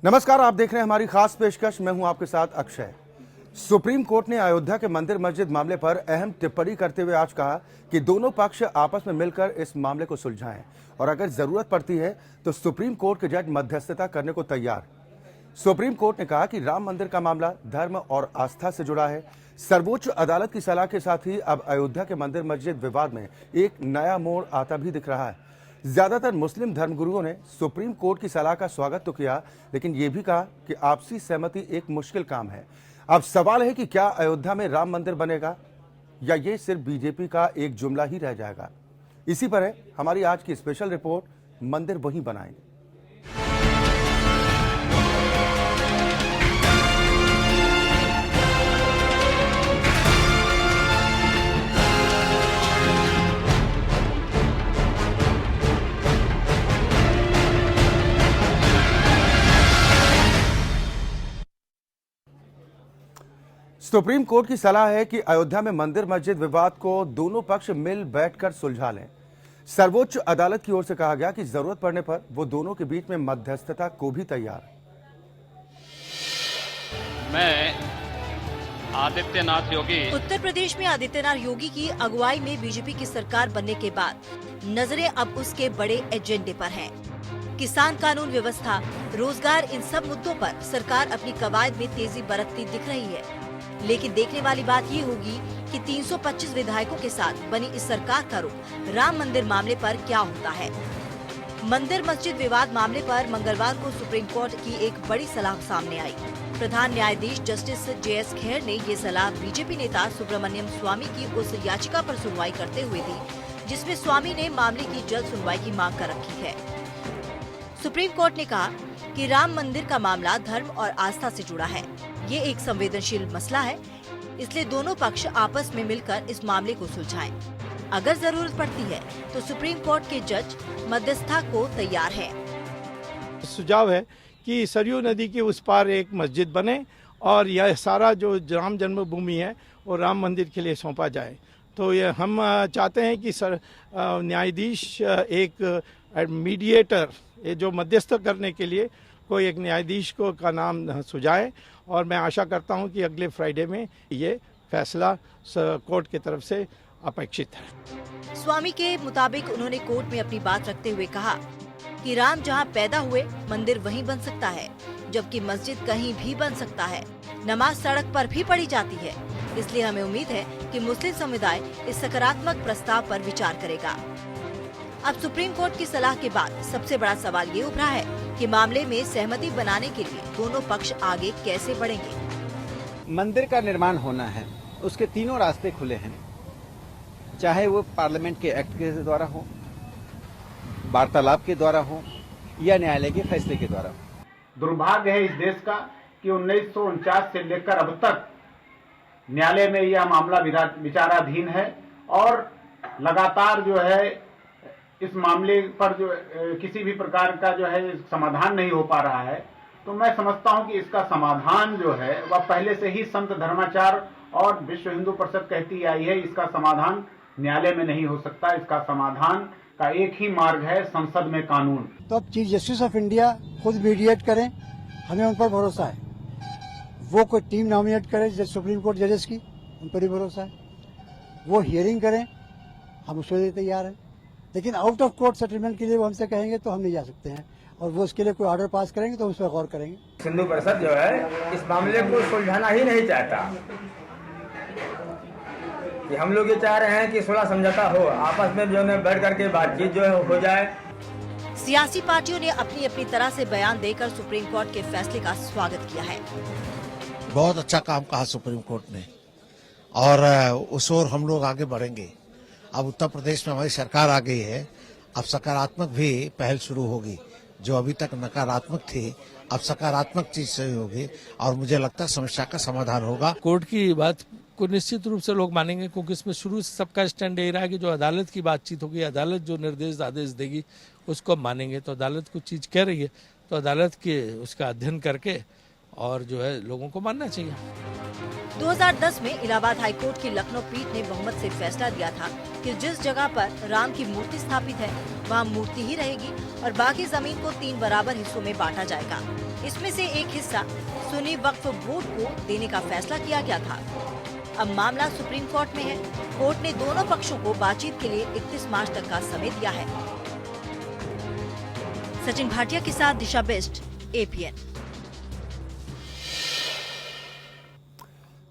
नमस्कार, आप देख रहे हैं हमारी खास पेशकश। मैं हूं आपके साथ अक्षय। सुप्रीम कोर्ट ने अयोध्या के मंदिर मस्जिद मामले पर अहम टिप्पणी करते हुए आज कहा कि दोनों पक्ष आपस में मिलकर इस मामले को सुलझाएं और अगर जरूरत पड़ती है तो सुप्रीम कोर्ट के जज मध्यस्थता करने को तैयार। सुप्रीम कोर्ट ने कहा कि राम मंदिर का मामला धर्म और आस्था से जुड़ा है। सर्वोच्च अदालत की सलाह के साथ ही अब अयोध्या के मंदिर मस्जिद विवाद में एक नया मोड़ आता भी दिख रहा है। ज्यादातर मुस्लिम धर्मगुरुओं ने सुप्रीम कोर्ट की सलाह का स्वागत तो किया, लेकिन यह भी कहा कि आपसी सहमति एक मुश्किल काम है। अब सवाल है कि क्या अयोध्या में राम मंदिर बनेगा या ये सिर्फ बीजेपी का एक जुमला ही रह जाएगा। इसी पर है हमारी आज की स्पेशल रिपोर्ट, मंदिर वहीं बनाएंगे। सुप्रीम कोर्ट की सलाह है कि अयोध्या में मंदिर मस्जिद विवाद को दोनों पक्ष मिल बैठकर सुलझा लें। सर्वोच्च अदालत की ओर से कहा गया कि जरूरत पड़ने पर वो दोनों के बीच में मध्यस्थता को भी तैयार है। मैं आदित्यनाथ योगी। उत्तर प्रदेश में आदित्यनाथ योगी की अगुवाई में बीजेपी की सरकार बनने के बाद नजरें अब उसके बड़े एजेंडे पर हैं। किसान कानून व्यवस्था, रोजगार, इन सब मुद्दों पर सरकार अपनी कवायद में तेजी बरतती दिख रही है। लेकिन देखने वाली बात ये होगी कि 325 विधायकों के साथ बनी इस सरकार का रुख राम मंदिर मामले पर क्या होता है। मंदिर मस्जिद विवाद मामले पर मंगलवार को सुप्रीम कोर्ट की एक बड़ी सलाह सामने आई। प्रधान न्यायाधीश जस्टिस JS खेर ने ये सलाह बीजेपी नेता सुब्रमण्यम स्वामी की उस याचिका पर सुनवाई करते हुए दी, जिसमें स्वामी ने मामले की जल्द सुनवाई की मांग कर रखी है। सुप्रीम कोर्ट ने कहा कि राम मंदिर का मामला धर्म और आस्था से जुड़ा है। ये एक संवेदनशील मसला है, इसलिए दोनों पक्ष आपस में मिलकर इस मामले को सुलझाएं। अगर जरूरत पड़ती है तो सुप्रीम कोर्ट के जज मध्यस्थता को तैयार हैं। सुझाव है कि सरयू नदी के उस पार एक मस्जिद बने और यह सारा जो राम जन्मभूमि है वो राम मंदिर के लिए सौंपा जाए। तो ये हम चाहते हैं कि न्यायाधीश एक मीडिएटर, ये जो मध्यस्थ करने के लिए कोई एक न्यायाधीश को का नाम सुझाए और मैं आशा करता हूं कि अगले फ्राइडे में ये फैसला कोर्ट की तरफ से अपेक्षित है। स्वामी के मुताबिक उन्होंने कोर्ट में अपनी बात रखते हुए कहा कि राम जहां पैदा हुए मंदिर वहीं बन सकता है, जबकि मस्जिद कहीं भी बन सकता है। नमाज सड़क पर भी पढ़ी जाती है, इसलिए हमें उम्मीद है कि मुस्लिम समुदाय इस सकारात्मक प्रस्ताव पर विचार करेगा। अब सुप्रीम कोर्ट की सलाह के बाद सबसे बड़ा सवाल ये उभरा है कि मामले में सहमति बनाने के लिए दोनों पक्ष आगे कैसे बढ़ेंगे। मंदिर का निर्माण होना है, उसके तीनों रास्ते खुले हैं, चाहे वो पार्लियामेंट के एक्ट के द्वारा हो, वार्तालाप के द्वारा हो या न्यायालय के फैसले के द्वारा हो। दुर्भाग्य है इस देश का कि 1949 से लेकर अब तक न्यायालय में यह मामला विचाराधीन है और लगातार जो है इस मामले पर जो किसी भी प्रकार का जो है समाधान नहीं हो पा रहा है। तो मैं समझता हूं कि इसका समाधान जो है वह पहले से ही संत धर्माचार्य और विश्व हिंदू परिषद कहती आई है, इसका समाधान न्यायालय में नहीं हो सकता। इसका समाधान का एक ही मार्ग है, संसद में कानून। तो अब चीफ जस्टिस ऑफ इंडिया खुद मीडिएट करें, हमें उन पर भरोसा है। वो कोई टीम नॉमिनेट करे सुप्रीम कोर्ट जजेस की, उन पर ही भरोसा है। वो हियरिंग करें, हम उसके लिए तैयार हैं। लेकिन आउट ऑफ कोर्ट सेटलमेंट के लिए वो हमसे कहेंगे तो हम नहीं जा सकते हैं, और वो उसके लिए कोई ऑर्डर पास करेंगे तो उस पर गौर करेंगे। हिंदू परिषद जो है इस मामले को सुलझाना ही नहीं चाहता। कि हम लोग ये चाह रहे हैं कि सुलह समझौता हो, आपस में जो है बैठ करके बातचीत जो है हो जाए। सियासी पार्टियों ने अपनी अपनी तरह से बयान देकर सुप्रीम कोर्ट के फैसले का स्वागत किया है। बहुत अच्छा काम कहा सुप्रीम कोर्ट ने और उस ओर हम लोग आगे बढ़ेंगे। अब उत्तर प्रदेश में हमारी सरकार आ गई है, अब सकारात्मक भी पहल शुरू होगी। जो अभी तक नकारात्मक थी अब सकारात्मक चीज से होगी और मुझे लगता है समस्या का समाधान होगा। कोर्ट की बात को निश्चित रूप से लोग मानेंगे, क्योंकि इसमें शुरू से सबका स्टैंड यही रहा है कि जो अदालत की बातचीत होगी, अदालत जो निर्देश आदेश देगी उसको मानेंगे। तो अदालत कुछ चीज कह रही है तो अदालत के उसका अध्ययन करके और जो है लोगों को मानना चाहिए। 2010 में इलाहाबाद हाईकोर्ट की लखनऊ पीठ ने बहुमत से फैसला दिया था कि जिस जगह पर राम की मूर्ति स्थापित है वहाँ मूर्ति ही रहेगी और बाकी जमीन को 3 बराबर हिस्सों में बांटा जाएगा। इसमें से एक हिस्सा सुन्नी वक्फ बोर्ड को देने का फैसला किया गया था। अब मामला सुप्रीम कोर्ट में है। कोर्ट ने दोनों पक्षों को बातचीत के लिए 31 मार्च तक का समय दिया है। सचिन भाटिया के साथ दिशा बेस्ट, APN।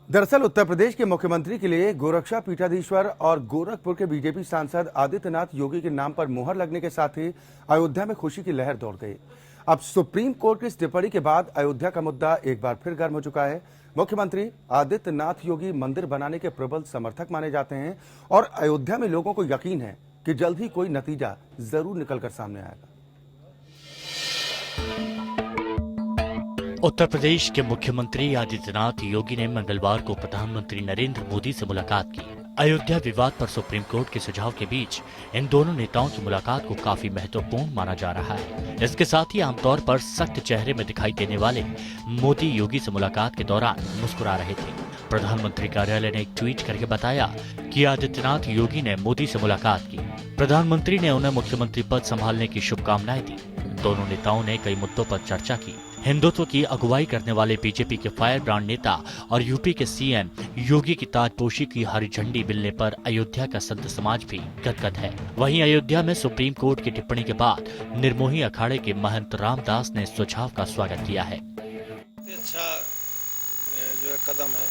दरअसल उत्तर प्रदेश के मुख्यमंत्री के लिए गोरक्षा पीठाधीश्वर और गोरखपुर के बीजेपी सांसद आदित्यनाथ योगी के नाम पर मुहर लगने के साथ ही अयोध्या में खुशी की लहर दौड़ गई। अब सुप्रीम कोर्ट की इस टिप्पणी के बाद अयोध्या का मुद्दा एक बार फिर गर्म हो चुका है। मुख्यमंत्री आदित्यनाथ योगी मंदिर बनाने के प्रबल समर्थक माने जाते हैं और अयोध्या में लोगों को यकीन है कि जल्द ही कोई नतीजा जरूर निकलकर सामने आएगा। उत्तर प्रदेश के मुख्यमंत्री आदित्यनाथ योगी ने मंगलवार को प्रधानमंत्री नरेंद्र मोदी से मुलाकात की। अयोध्या विवाद पर सुप्रीम कोर्ट के सुझाव के बीच इन दोनों नेताओं की मुलाकात को काफी महत्वपूर्ण माना जा रहा है। इसके साथ ही आमतौर पर सख्त चेहरे में दिखाई देने वाले मोदी योगी से मुलाकात के दौरान मुस्कुरा रहे थे। प्रधानमंत्री कार्यालय ने एक ट्वीट करके बताया कि आदित्यनाथ योगी ने मोदी से मुलाकात की। प्रधानमंत्री ने उन्हें मुख्यमंत्री पद संभालने की शुभकामनाएं दी। दोनों नेताओं ने कई मुद्दों पर चर्चा की। हिंदुत्व की अगुवाई करने वाले बीजेपी के फायर ब्रांड नेता और यूपी के सीएम योगी की ताजपोशी की हरी झंडी मिलने पर अयोध्या का संत समाज भी गदगद है। वहीं अयोध्या में सुप्रीम कोर्ट की टिप्पणी के बाद निर्मोही अखाड़े के महंत रामदास ने सुझाव का स्वागत किया है। अच्छा जो है कदम है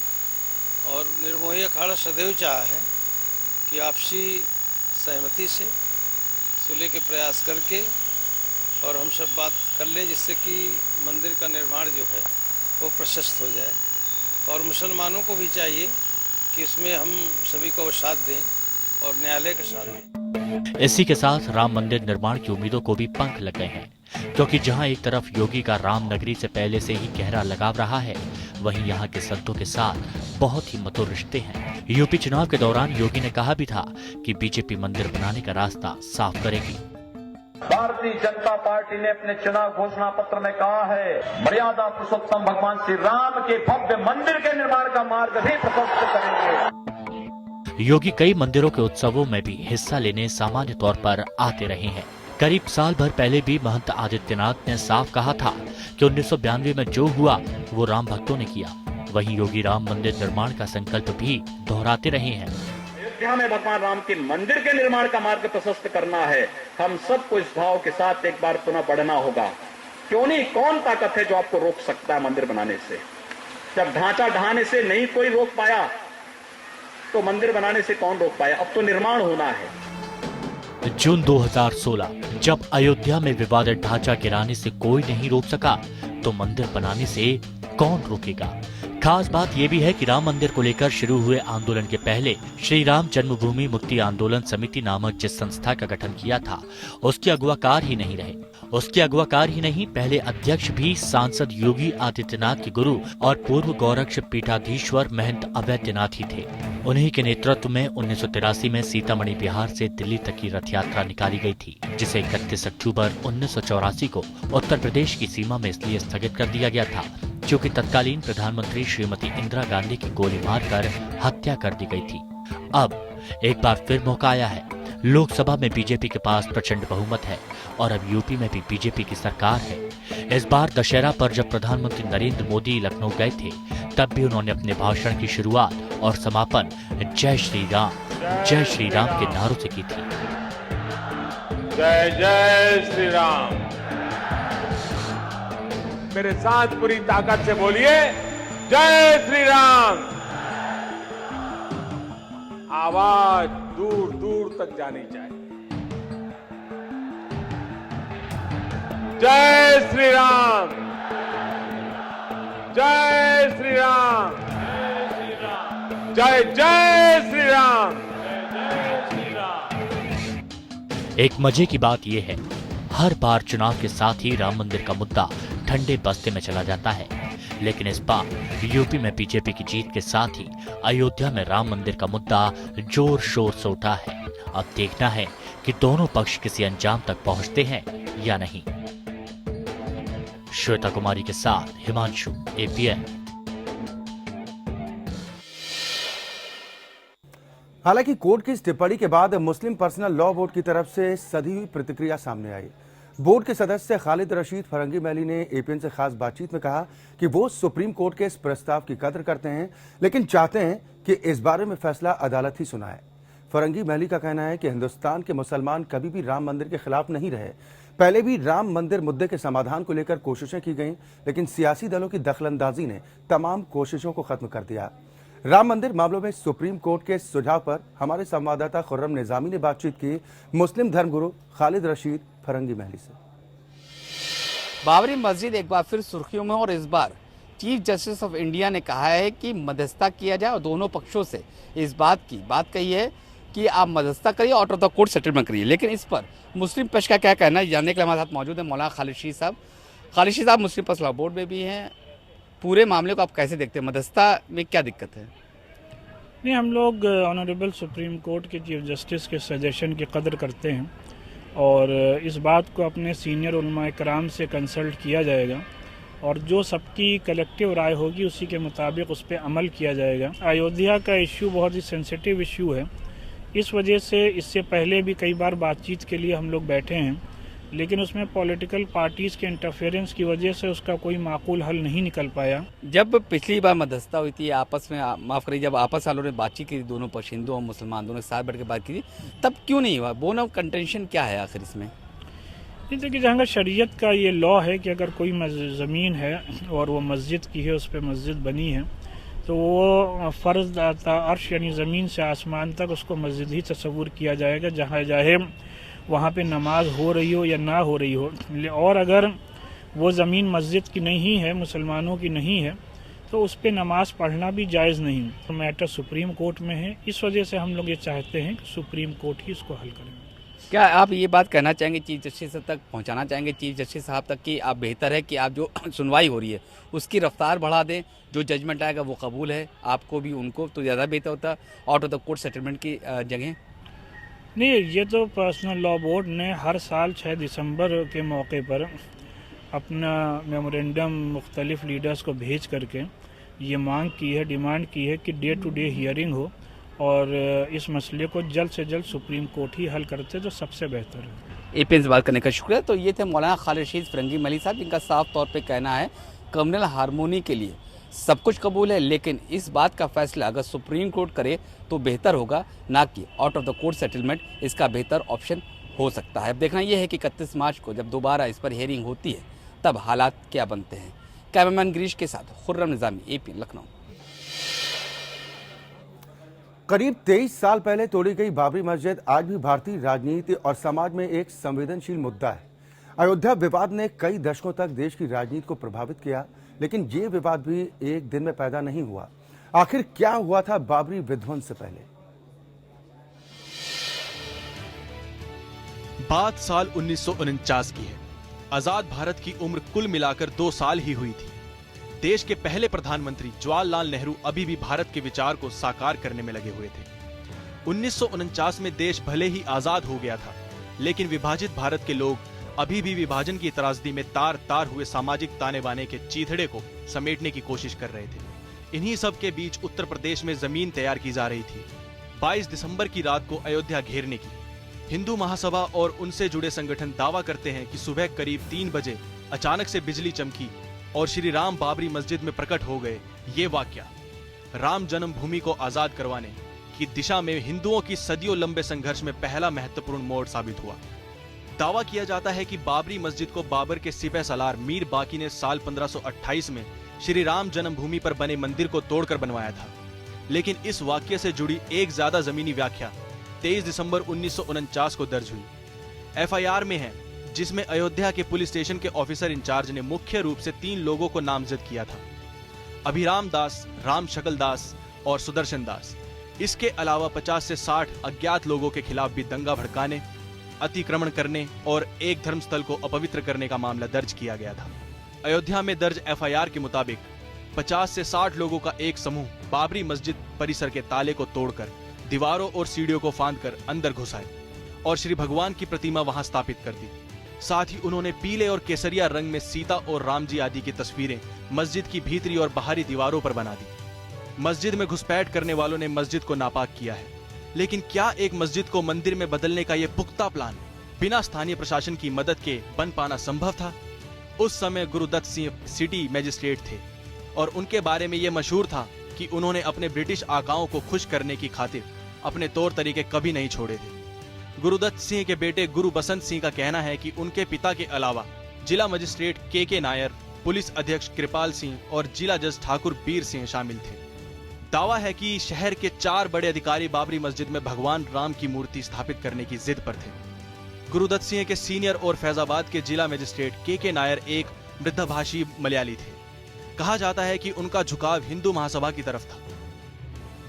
और निर्मोही अखाड़ा सदैव चाहा है कि आपसी सहमति से सुलह के प्रयास करके और हम सब बात कर लें जिससे कि मंदिर का निर्माण जो है वो प्रशस्त हो जाए। और मुसलमानों को भी चाहिए कि इसमें हम सभी को साथ दें और न्यायालय का साथ दें। इसी के साथ राम मंदिर निर्माण की उम्मीदों को भी पंख लग गए हैं, क्योंकि जहां एक तरफ योगी का राम नगरी से पहले से ही गहरा लगाव रहा है, वहीं यहां के संतों के साथ बहुत ही मधुर रिश्ते हैं। यूपी चुनाव के दौरान योगी ने कहा भी था कि बीजेपी मंदिर बनाने का रास्ता साफ करेगी। भारतीय जनता पार्टी ने अपने चुनाव घोषणा पत्र में कहा है मर्यादा पुरुषोत्तम भगवान श्री राम के भव्य मंदिर के निर्माण का मार्ग भी प्रशस्त करेंगे। योगी कई मंदिरों के उत्सवों में भी हिस्सा लेने सामान्य तौर पर आते रहे हैं। करीब साल भर पहले भी महंत आदित्यनाथ ने साफ कहा था कि 1992 में जो हुआ वो राम भक्तों ने किया। वहीं योगी राम मंदिर निर्माण का संकल्प भी दोहराते रहे हैं। अयोध्या में भगवान राम के मंदिर के निर्माण का मार्ग प्रशस्त करना है। हम सबको इस भाव के साथ एक बार पुनः बढ़ना होगा। क्यों नहीं, कौन ताकत है जो आपको रोक सकता है मंदिर बनाने से? जब ढांचा ढाने से नहीं कोई रोक पाया तो मंदिर बनाने से कौन रोक पाया? अब तो निर्माण होना है। जून 2016 जब अयोध्या में विवादित ढांचा गिराने से कोई नहीं रोक सका, तो मंदिर बनाने से कौन रोकेगा? खास बात यह भी है कि राम मंदिर को लेकर शुरू हुए आंदोलन के पहले श्री राम जन्मभूमि मुक्ति आंदोलन समिति नामक जिस संस्था का गठन किया था, उसके अगुवाकार ही नहीं रहे। उसके अगुवाकार ही नहीं, पहले अध्यक्ष भी सांसद योगी आदित्यनाथ के गुरु और पूर्व गोरक्ष पीठाधीश्वर महंत अवैधनाथ ही थे। उन्हीं के नेतृत्व में 1983 में सीतामढ़ी बिहार से दिल्ली तक की रथ यात्रा निकाली गई थी, जिसे 31 अक्टूबर 1984 को उत्तर प्रदेश की सीमा में इसलिए स्थगित कर दिया गया था क्योंकि तत्कालीन प्रधानमंत्री श्रीमती इंदिरा गांधी की गोली मारकर हत्या कर दी गई थी। अब एक बार फिर मौका आया है। लोकसभा में बीजेपी के पास प्रचंड बहुमत है और अब यूपी में भी बीजेपी की सरकार है। इस बार दशहरा पर जब प्रधानमंत्री नरेंद्र मोदी लखनऊ गए थे, तब भी उन्होंने अपने भाषण की शुरुआत और समापन जय श्री राम के नारों से की थी। जय जय श्री राम। मेरे साथ पूरी ताकत से बोलिए, जय श्री राम। आवाज दूर दूर तक जानी चाहिए। जय श्री राम, जय श्री राम, जय जय श्री राम। एक मजे की बात यह है, हर बार चुनाव के साथ ही राम मंदिर का मुद्दा ठंडे बस्ते में चला जाता है, लेकिन इस बार यूपी में बीजेपी की जीत के साथ ही अयोध्या में राम मंदिर का मुद्दा जोर शोर से उठा है। अब देखना है कि दोनों पक्ष किसी अंजाम तक पहुंचते हैं या नहीं। श्वेता कुमारी के साथ हिमांशु, APN। हालांकि कोर्ट की इस टिप्पणी के बाद मुस्लिम पर्सनल लॉ बोर्ड की तरफ से सधी हुई प्रतिक्रिया सामने आई। बोर्ड के सदस्य खालिद रशीद फरंगी महली ने एपीएन से खास बातचीत में कहा कि वो सुप्रीम कोर्ट के इस प्रस्ताव की कद्र करते हैं, लेकिन चाहते हैं कि इस बारे में फैसला अदालत ही सुनाए। फरंगी महली का कहना है कि हिंदुस्तान के मुसलमान कभी भी राम मंदिर के खिलाफ नहीं रहे। पहले भी राम मंदिर मुद्दे के समाधान को लेकर कोशिशें की गईं, लेकिन सियासी दलों की दखलंदाजी ने तमाम कोशिशों को खत्म कर दिया। राम मंदिर मामलों में सुप्रीम कोर्ट के सुझाव पर हमारे संवाददाता खुर्रम निजामी ने बातचीत की मुस्लिम धर्मगुरु खालिद रशीद फरंगी महली से। बाबरी मस्जिद एक बार फिर सुर्खियों में, और इस बार चीफ जस्टिस ऑफ इंडिया ने कहा है कि मध्यस्थता किया जाए और दोनों पक्षों से इस बात कही है कि आप मध्यस्थता करिए, out of the court settlement करिए। लेकिन इस पर मुस्लिम पक्ष का क्या कहना है जानने के लिए हमारे साथ मौजूद है मौलाना खालिद रशीद साहब। खालिद रशीद साहब मुस्लिम पर्सनल लॉ बोर्ड में भी हैं, पूरे मामले को आप कैसे देखते हैं, मध्यस्थता में क्या दिक्कत है? नहीं, हम लोग ऑनरेबल सुप्रीम कोर्ट के चीफ जस्टिस के सजेशन की कदर करते हैं और इस बात को अपने सीनियर उलमा इकराम से कंसल्ट किया जाएगा और जो सबकी कलेक्टिव राय होगी उसी के मुताबिक उस पर अमल किया जाएगा। अयोध्या का इशू बहुत ही सेंसिटिव इशू है, इस वजह से इससे पहले भी कई बार बातचीत के लिए हम लोग बैठे हैं, लेकिन उसमें पॉलिटिकल पार्टीज़ के इंटरफेरेंस की वजह से उसका कोई माकूल हल नहीं निकल पाया। जब पिछली बार मध्यस्थता हुई थी आपस में, माफ़ करिए, जब आपस वालों ने बातचीत की, दोनों पक्ष हिंदू और मुसलमान दोनों साथ बैठ के बात की थी, तब क्यों नहीं हुआ? बोन ऑफ कंटेंशन क्या है आखिर इसमें? देखिए, जहाँ शरीयत का ये लॉ है कि अगर कोई ज़मीन है और वो मस्जिद की है, उस पर मस्जिद बनी है, तो वो फ़र्ज़ अर्श यानी ज़मीन से आसमान तक उसको मस्जिद ही तस्वुर किया जाएगा, जहाँ चाहे वहाँ पे नमाज हो रही हो या ना हो रही हो। और अगर वो ज़मीन मस्जिद की नहीं है, मुसलमानों की नहीं है, तो उस पर नमाज पढ़ना भी जायज़ नहीं। तो मैटर सुप्रीम कोर्ट में है, इस वजह से हम लोग ये चाहते हैं कि सुप्रीम कोर्ट ही इसको हल करें। क्या आप ये बात कहना चाहेंगे, चीफ जस्टिस तक पहुंचाना चाहेंगे, चीफ जस्टिस साहब तक, कि आप बेहतर है कि आप जो सुनवाई हो रही है उसकी रफ्तार बढ़ा दें, जो जजमेंट आएगा वो कबूल है आपको भी उनको, तो ज़्यादा बेहतर होता out of the court settlement की जगह? नहीं, ये तो पर्सनल लॉ बोर्ड ने हर साल 6 दिसंबर के मौके पर अपना मेमोरेंडम मुख्तलिफ लीडर्स को भेज करके ये मांग की है, डिमांड की है कि डे टू डे हियरिंग हो और इस मसले को जल्द से जल्द सुप्रीम कोर्ट ही हल करते तो सबसे बेहतर है। एपीएन से बात करने का शुक्रिया। तो ये थे मौलाना खालिद रशीद फरंगी महली साहब, जिनका साफ तौर पे कहना है कम्युनल हारमोनी के लिए सब कुछ कबूल है, लेकिन इस बात का फैसला अगर सुप्रीम कोर्ट करे तो बेहतर होगा, ना कि out of the court settlement इसका बेहतर ऑप्शन हो सकता है। अब देखना यह है कि 31 मार्च को जब दोबारा इस पर हियरिंग होती है तब हालात क्या बनते हैं। कैमरामैन गिरीश के साथ खुर्रम निजामी, एपी लखनऊ। करीब 23 साल पहले तोड़ी गई बाबरी मस्जिद आज भी भारतीय राजनीति और समाज में एक संवेदनशील मुद्दा है। अयोध्या विवाद ने कई दशकों तक देश की राजनीति को प्रभावित किया, लेकिन ये विवाद भी एक दिन में पैदा नहीं हुआ। आखिर क्या हुआ था बाबरी विध्वंस से पहले? बात साल 1949 की है। आजाद भारत की उम्र कुल मिलाकर 2 साल ही हुई थी। देश के पहले प्रधानमंत्री जवाहरलाल नेहरू अभी भी भारत के विचार को साकार करने में लगे हुए थे। 1949 में देश भले ही आजाद हो गया था, लेकिन विभाजित भारत के लोग अभी भी विभाजन की त्रासदी में तार तार हुए सामाजिक ताने बाने के चीथड़े को समेटने की कोशिश कर रहे थे। इन्हीं सब के बीच उत्तर प्रदेश में जमीन तैयार की जा रही थी 22 दिसंबर की रात को अयोध्या घेरने की। हिंदू महासभा और उनसे जुड़े संगठन दावा करते हैं कि सुबह करीब 3 बजे अचानक से बिजली चमकी और श्री राम बाबरी मस्जिद में प्रकट हो गए। ये वाकया राम जन्मभूमि को आजाद करवाने की दिशा में हिंदुओं की सदियों लंबे संघर्ष में पहला महत्वपूर्ण मोड़ साबित हुआ। दावा किया जाता है कि बाबरी मस्जिद को बाबर के सिपह सलार मीर बाकी ने साल 1528 में श्री राम जन्मभूमि पर बने मंदिर को तोड़कर बनवाया था। लेकिन इस वाक्य से जुड़ी एक ज्यादा जमीनी व्याख्या 23 दिसंबर 1949 को दर्ज हुई। एफआईआर में है, जिसमें अयोध्या के पुलिस स्टेशन के ऑफिसर इंचार्ज ने मुख्य रूप से 3 लोगों को नामजद किया था, अभिराम दास, राम शकल दास और सुदर्शन दास। इसके अलावा 50 से 60 अज्ञात लोगों के खिलाफ भी दंगा भड़काने, अतिक्रमण करने और एक धर्मस्थल को अपवित्र करने का मामला दर्ज किया गया था। अयोध्या में दर्ज एफआईआर के मुताबिक 50 से 60 लोगों का एक समूह बाबरी मस्जिद परिसर के ताले को तोड़कर दीवारों और सीढ़ियों को फांदकर अंदर घुस आए और श्री भगवान की प्रतिमा वहां स्थापित कर दी। साथ ही उन्होंने पीले और केसरिया रंग में सीता और राम जी आदि की तस्वीरें मस्जिद की भीतरी और बाहरी दीवारों पर बना दी। मस्जिद में घुसपैठ करने वालों ने मस्जिद को नापाक किया है। लेकिन क्या एक मस्जिद को मंदिर में बदलने का ये पुख्ता प्लान बिना स्थानीय प्रशासन की मदद के बन पाना संभव था? उस समय गुरुदत्त सिंह सिटी मजिस्ट्रेट थे और उनके बारे में ये मशहूर था कि उन्होंने अपने ब्रिटिश आकाओं को खुश करने की खातिर अपने तौर तरीके कभी नहीं छोड़े थे। गुरुदत्त सिंह के बेटे गुरु बसंत सिंह का कहना है कि उनके पिता के अलावा जिला मजिस्ट्रेट के नायर, पुलिस अध्यक्ष कृपाल सिंह और जिला जज ठाकुर बीर सिंह शामिल थे। दावा है कि शहर के 4 बड़े अधिकारी बाबरी मस्जिद में भगवान राम की मूर्ति स्थापित करने की जिद पर थे। गुरुदत्त सिंह के सीनियर और फैजाबाद के जिला मजिस्ट्रेट के नायर एक मृद्धभाषी मलयाली थे। कहा जाता है कि उनका झुकाव हिंदू महासभा की तरफ था,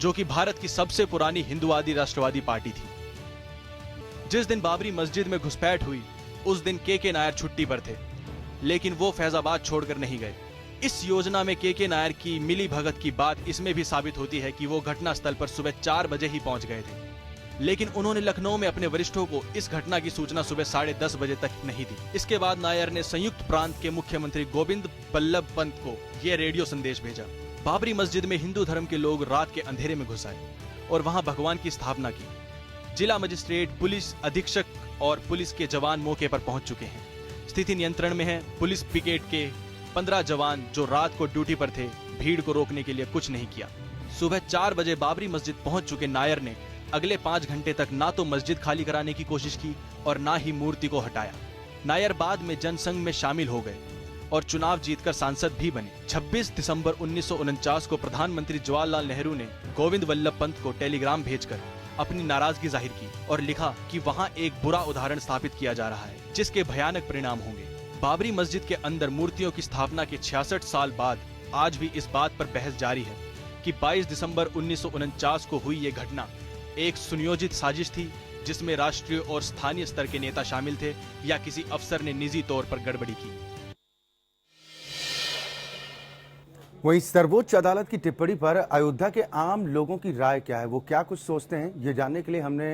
जो कि भारत की सबसे पुरानी हिंदुवादी राष्ट्रवादी पार्टी थी। जिस दिन बाबरी मस्जिद में घुसपैठ हुई उस दिन के नायर छुट्टी पर थे, लेकिन वो फैजाबाद छोड़कर नहीं गए। इस योजना में के नायर की मिली भगत की बात इसमें भी साबित होती है कि वो घटना स्थल पर सुबह 4 बजे ही पहुंच गए थे, लेकिन उन्होंने लखनऊ में अपने वरिष्ठों को इस घटना की सूचना सुबह 10:30 बजे तक नहीं दी। इसके बाद नायर ने संयुक्त प्रांत के मुख्यमंत्री गोविंद बल्लभ पंत को ये रेडियो संदेश भेजा। बाबरी मस्जिद में हिंदू धर्म के लोग रात के अंधेरे में घुस आए और वहां भगवान की स्थापना की। जिला मजिस्ट्रेट, पुलिस अधीक्षक और पुलिस के जवान मौके पर पहुंच चुके हैं। स्थिति नियंत्रण में है। पुलिस पिकेट के 15 जवान जो रात को ड्यूटी पर थे, भीड़ को रोकने के लिए कुछ नहीं किया। सुबह 4 बजे बाबरी मस्जिद पहुंच चुके नायर ने अगले 5 घंटे तक ना तो मस्जिद खाली कराने की कोशिश की और ना ही मूर्ति को हटाया। नायर बाद में जनसंघ में शामिल हो गए और चुनाव जीतकर सांसद भी बने। 26 दिसंबर 1949 को प्रधानमंत्री जवाहरलाल नेहरू ने गोविंद वल्लभ पंत को टेलीग्राम भेजकर अपनी नाराजगी जाहिर की और लिखा कि वहां एक बुरा उदाहरण स्थापित किया जा रहा है, जिसके भयानक परिणाम होंगे। बाबरी मस्जिद के अंदर मूर्तियों की स्थापना के 66 साल बाद आज भी इस बात पर बहस जारी है कि 22 दिसंबर 1949 को हुई ये घटना एक सुनियोजित साजिश थी, जिसमें राष्ट्रीय और स्थानीय स्तर के नेता शामिल थे या किसी अफसर ने निजी तौर पर गड़बड़ी की। वहीं सर्वोच्च अदालत की टिप्पणी पर अयोध्या के आम लोगों की राय क्या है, वो क्या कुछ सोचते हैं, ये जानने के लिए हमने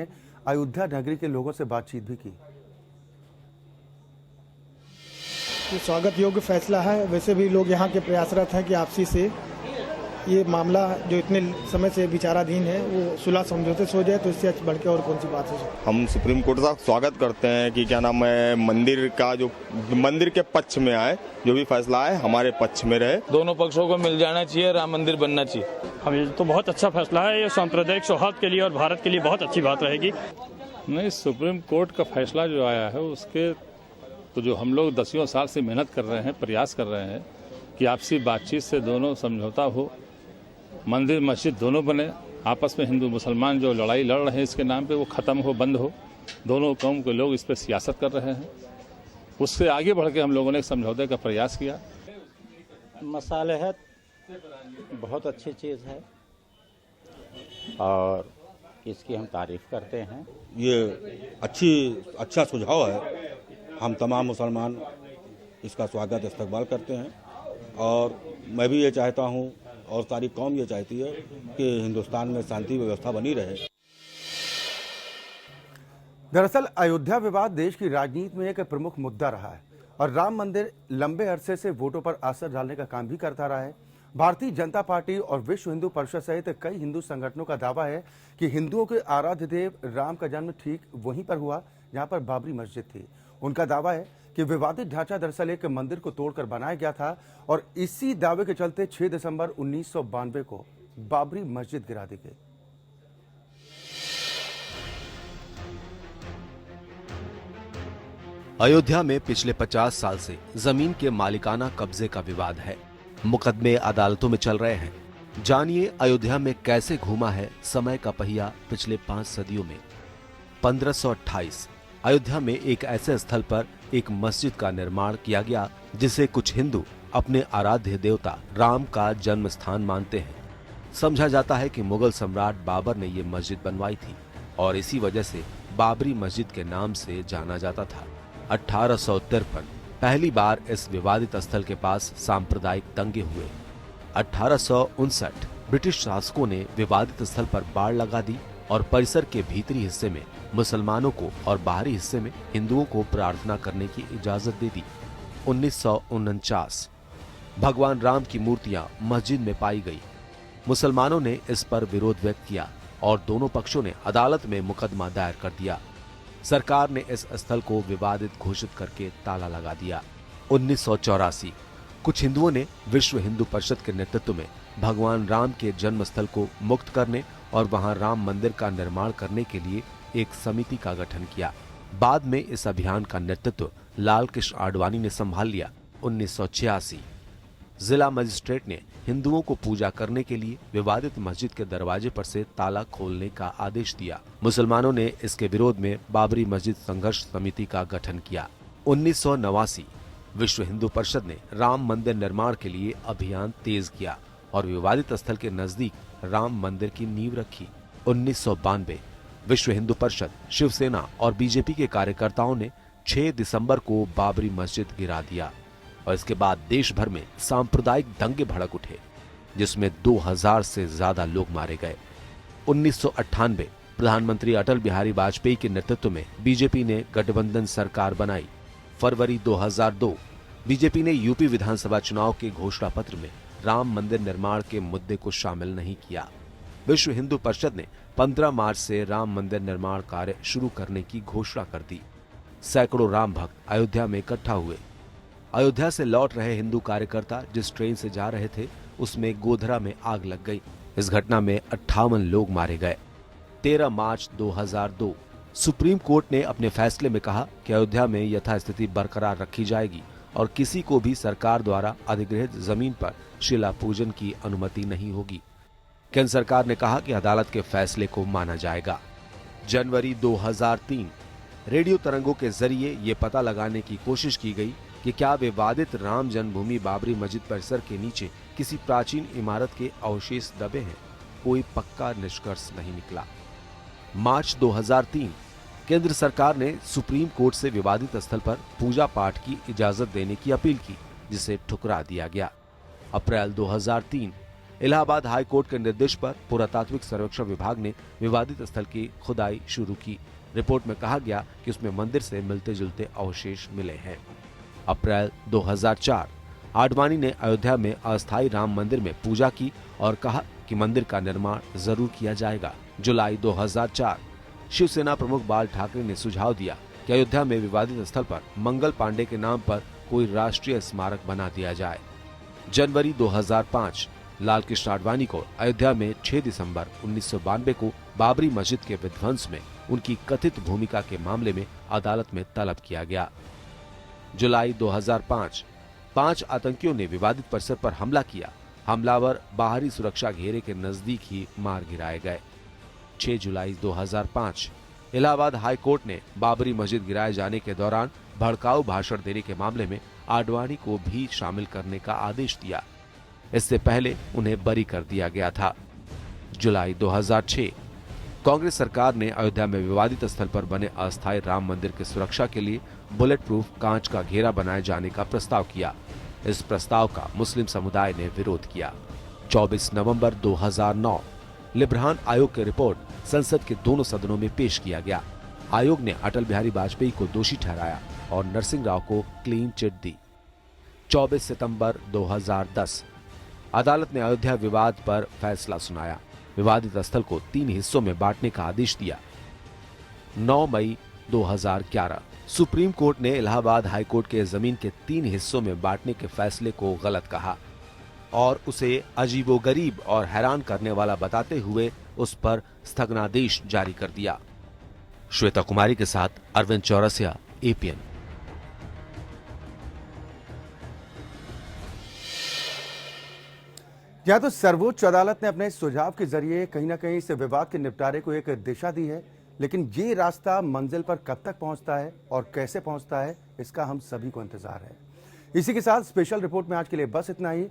अयोध्या नगरी के लोगों से बातचीत भी की। ये स्वागत योग्य फैसला है। वैसे भी लोग यहाँ के प्रयासरत हैं कि आपसी से ये मामला जो इतने समय से विचाराधीन है वो सुलह समझौते से हो जाए, तो इससे अच्छी बढ़ के और कौन सी बात है। हम सुप्रीम कोर्ट का स्वागत करते हैं कि क्या नाम है, मंदिर का जो मंदिर के पक्ष में आए, जो भी फैसला है हमारे पक्ष में रहे। दोनों पक्षों को मिल जाना चाहिए, राम मंदिर बनना चाहिए। हम ये तो बहुत अच्छा फैसला है, ये सांप्रदायिक सौहार्द के लिए और भारत के लिए बहुत अच्छी बात रहेगी। नहीं, सुप्रीम कोर्ट का फैसला जो आया है उसके तो जो हम लोग 10 साल से मेहनत कर रहे हैं, प्रयास कर रहे हैं कि आपसी बातचीत से दोनों समझौता हो, मंदिर मस्जिद दोनों बने, आपस में हिंदू मुसलमान जो लड़ाई लड़ रहे हैं इसके नाम पे वो खत्म हो, बंद हो। दोनों कौम के लोग इस पे सियासत कर रहे हैं, उससे आगे बढ़ के हम लोगों ने एक समझौते का प्रयास किया। मसालेहत बहुत अच्छी चीज़ है और इसकी हम तारीफ करते हैं। ये अच्छा सुझाव है। हम तमाम मुसलमान इसका स्वागत इस्तकबाल करते हैं और मैं भी ये चाहता हूँ और सारी कौम ये चाहती है कि हिंदुस्तान में शांति व्यवस्था बनी रहे। दरअसल अयोध्या विवाद देश की राजनीति में एक प्रमुख मुद्दा रहा है और राम मंदिर लंबे अरसे से वोटों पर असर डालने का काम भी करता रहा है। भारतीय जनता पार्टी और विश्व हिंदू परिषद सहित कई हिंदू संगठनों का दावा है कि हिंदुओं के आराध्य देव राम का जन्म ठीक वहीं पर हुआ जहां पर बाबरी मस्जिद थी। उनका दावा है कि विवादित ढांचा दरअसल एक मंदिर को तोड़कर बनाया गया था और इसी दावे के चलते 6 दिसंबर 1992 को बाबरी मस्जिद गिरा दी गई। अयोध्या में पिछले 50 साल से जमीन के मालिकाना कब्जे का विवाद है। मुकदमे अदालतों में चल रहे हैं। जानिए अयोध्या में कैसे घूमा है समय का पहिया पिछले 5 सदियों में। 1528 अयोध्या में एक ऐसे स्थल पर एक मस्जिद का निर्माण किया गया जिसे कुछ हिंदू अपने आराध्य देवता राम का जन्म स्थान मानते हैं। समझा जाता है कि मुगल सम्राट बाबर ने ये मस्जिद बनवाई थी और इसी वजह से बाबरी मस्जिद के नाम से जाना जाता था। 1853 पहली बार इस विवादित स्थल के पास सांप्रदायिक दंगे हुए। 1859 ब्रिटिश शासकों ने विवादित स्थल पर बाड़ लगा दी और परिसर के भीतरी हिस्से में मुसलमानों को और बाहरी हिस्से में हिंदुओं को प्रार्थना करने की इजाजत दे दी। 1949 भगवान राम की मूर्तियां मस्जिद में पाई गई। मुसलमानों ने इस पर विरोध व्यक्त किया और दोनों पक्षों ने अदालत में मुकदमा दायर कर दिया। सरकार ने इस स्थल को विवादित घोषित करके ताला लगा दिया। 1984 कुछ हिंदुओं ने विश्व हिंदू परिषद के नेतृत्व में भगवान राम के जन्म स्थल को मुक्त करने और वहां राम मंदिर का निर्माण करने के लिए एक समिति का गठन किया। बाद में इस अभियान का नेतृत्व लाल कृष्ण आडवाणी ने संभाल लिया। 1986 जिला मजिस्ट्रेट ने हिंदुओं को पूजा करने के लिए विवादित मस्जिद के दरवाजे पर से ताला खोलने का आदेश दिया। मुसलमानों ने इसके विरोध में बाबरी मस्जिद संघर्ष समिति का गठन किया। 1989 विश्व हिंदू परिषद ने राम मंदिर निर्माण के लिए अभियान तेज किया और विवादित स्थल के नजदीक राम मंदिर की नींव रखी। 1992 विश्व हिंदू परिषद, शिवसेना और बीजेपी के कार्यकर्ताओं ने 6 दिसंबर को बाबरी मस्जिद गिरा दिया और इसके बाद देश भर में सांप्रदायिक दंगे भड़क उठे, जिसमें 2000 से ज्यादा लोग मारे गए। 1998 प्रधानमंत्री अटल बिहारी वाजपेयी के नेतृत्व में बीजेपी ने गठबंधन सरकार बनाई। फरवरी 2002 बीजेपी ने यूपी विधानसभा चुनाव के घोषणा पत्र में राम मंदिर निर्माण के मुद्दे को शामिल नहीं किया। विश्व हिंदू परिषद ने 15 मार्च से राम मंदिर निर्माण कार्य शुरू करने की घोषणा कर दी। सैकड़ों राम भक्त अयोध्या में इकट्ठा हुए। अयोध्या से लौट रहे हिंदू कार्यकर्ता जिस ट्रेन से जा रहे थे उसमें गोधरा में आग लग गई। इस घटना में 58 लोग मारे गए। 13 मार्च 2002 सुप्रीम कोर्ट ने अपने फैसले में कहा कि अयोध्या में यथास्थिति बरकरार रखी जाएगी और किसी को भी सरकार द्वारा अधिग्रहित जमीन पर शिला पूजन की अनुमति नहीं होगी। केंद्र सरकार ने कहा कि अदालत के फैसले को माना जाएगा। जनवरी 2003 रेडियो तरंगों के जरिए ये पता लगाने की कोशिश की गई कि क्या विवादित राम जन्मभूमि बाबरी मस्जिद परिसर के नीचे किसी प्राचीन इमारत के अवशेष दबे हैं। कोई पक्का निष्कर्ष नहीं निकला। मार्च 2003 केंद्र सरकार ने सुप्रीम कोर्ट से विवादित स्थल पर पूजा पाठ की इजाजत देने की अपील की, जिसे ठुकरा दिया गया। अप्रैल 2003 इलाहाबाद हाई कोर्ट के निर्देश पर पुरातात्विक सर्वेक्षण विभाग ने विवादित स्थल की खुदाई शुरू की। रिपोर्ट में कहा गया कि उसमें मंदिर से मिलते जुलते अवशेष मिले हैं। अप्रैल 2004 आडवाणी ने अयोध्या में अस्थायी राम मंदिर में पूजा की और कहा कि मंदिर का निर्माण जरूर किया जाएगा। जुलाई 2004 शिवसेना प्रमुख बाल ठाकरे ने सुझाव दिया कि अयोध्या में विवादित स्थल पर मंगल पांडे के नाम पर कोई राष्ट्रीय स्मारक बना दिया जाए। जनवरी 2005 लाल कृष्ण आडवाणी को अयोध्या में 6 दिसंबर 1992 को बाबरी मस्जिद के विध्वंस में उनकी कथित भूमिका के मामले में अदालत में तलब किया गया। जुलाई 2005 5 आतंकियों ने विवादित परिसर पर हमला किया। हमलावर बाहरी सुरक्षा घेरे के नजदीक ही मार गिराए गए। 6 जुलाई 2005 इलाहाबाद हाई कोर्ट ने बाबरी मस्जिद गिराए जाने के दौरान भड़काऊ भाषण देने के मामले में आडवाणी को भी शामिल करने का आदेश दिया। इससे पहले उन्हें बरी कर दिया गया था। जुलाई 2006 कांग्रेस सरकार ने अयोध्या में विवादित स्थल पर बने अस्थायी राम मंदिर की सुरक्षा के लिए बुलेट प्रूफ कांच का घेरा बनाए जाने का प्रस्ताव किया। इस प्रस्ताव का मुस्लिम समुदाय ने विरोध किया। 24 नवंबर 2009 लिब्रान आयोग की रिपोर्ट संसद के दोनों सदनों में पेश किया गया। आयोग ने अटल बिहारी वाजपेयी को दोषी ठहराया और नरसिंह राव को क्लीन चिट दी। 24 सितंबर 2010 अदालत ने अयोध्या विवाद पर फैसला सुनाया। विवादित स्थल को 3 हिस्सों में बांटने का आदेश दिया। 9 मई 2011 सुप्रीम कोर्ट ने इलाहाबाद हाई कोर्ट के जमीन के 3 हिस्सों में बांटने के फैसले को गलत कहा और उसे अजीबोगरीब और हैरान करने वाला बताते हुए उस पर स्थगनादेश जारी कर दिया। श्वेता कुमारी के साथ अरविंद चौरसिया, एपीएन। या तो सर्वोच्च अदालत ने अपने सुझाव के जरिए कहीं ना कहीं इस विवाद के निपटारे को एक दिशा दी है, लेकिन ये रास्ता मंजिल पर कब तक पहुंचता है और कैसे पहुंचता है, इसका हम सभी को इंतजार है। इसी के साथ स्पेशल रिपोर्ट में आज के लिए बस इतना ही।